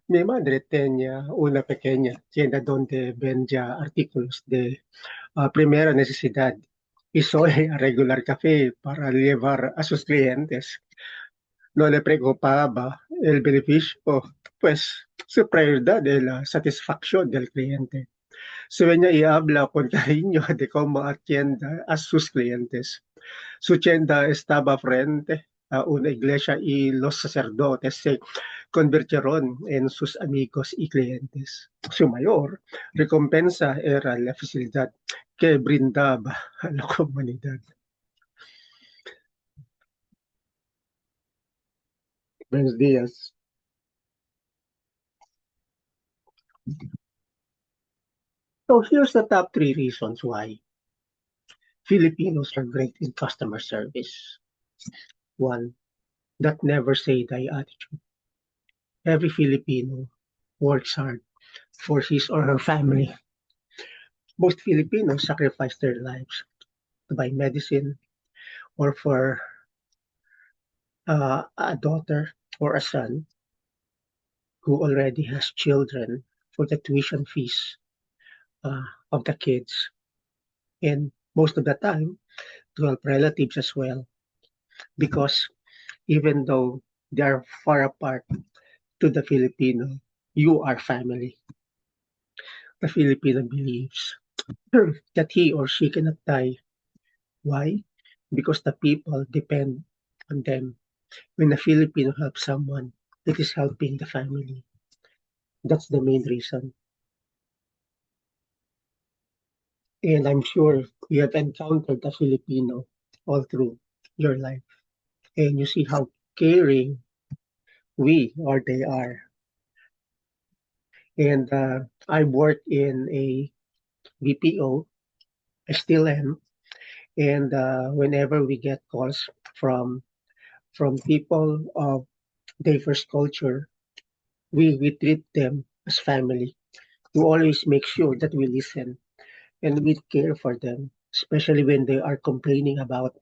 Mi madre tenía una pequeña tienda donde vendía artículos de primera necesidad y solía regular café para llevar a sus clientes. No le preocupaba el beneficio, pues su prioridad es la satisfacción del cliente. Sueña y habla con cariño de cómo atienda a sus clientes. Su tienda estaba frente a una iglesia y los sacerdotes se convirtieron en sus amigos y clientes. Su mayor recompensa era la facilidad que brindaba a la comunidad. Buenos días. So here's the top three reasons why Filipinos are great in customer service. One, that never say die attitude. Every Filipino works hard for his or her family. Most Filipinos sacrifice their lives to buy medicine or for a daughter or a son who already has children for the tuition fees uh, of the kids. And most of the time, to help relatives as well, because even though they are far apart to the Filipino, you are family. The Filipino believes that he or she cannot die. Why? Because the people depend on them. When a Filipino helps someone, it is helping the family. That's the main reason. And I'm sure you have encountered a Filipino all through your life. And you see how caring we or they are. And I worked in a BPO. I still am. And whenever we get calls from people of diverse culture, we treat them as family. We always make sure that we listen and we care for them, especially when they are complaining about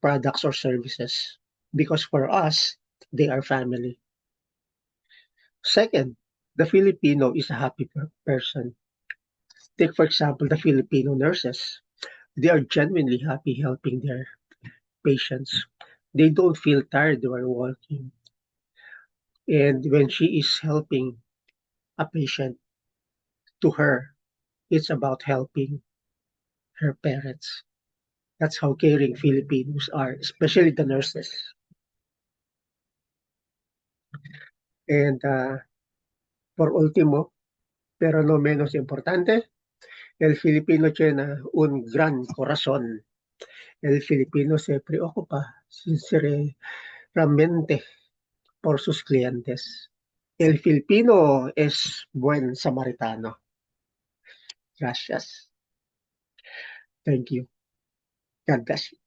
products or services. Because for us, they are family. Second, the Filipino is a happy person. Take, for example, the Filipino nurses. They are genuinely happy helping their patients. They don't feel tired while working. And when she is helping a patient, to her, it's about helping her parents. That's how caring Filipinos are, especially the nurses. And por último, pero no menos importante, el Filipino tiene un gran corazón. El Filipino se preocupa sinceramente por sus clientes. El Filipino es buen samaritano. Gracias. Thank you. God bless you.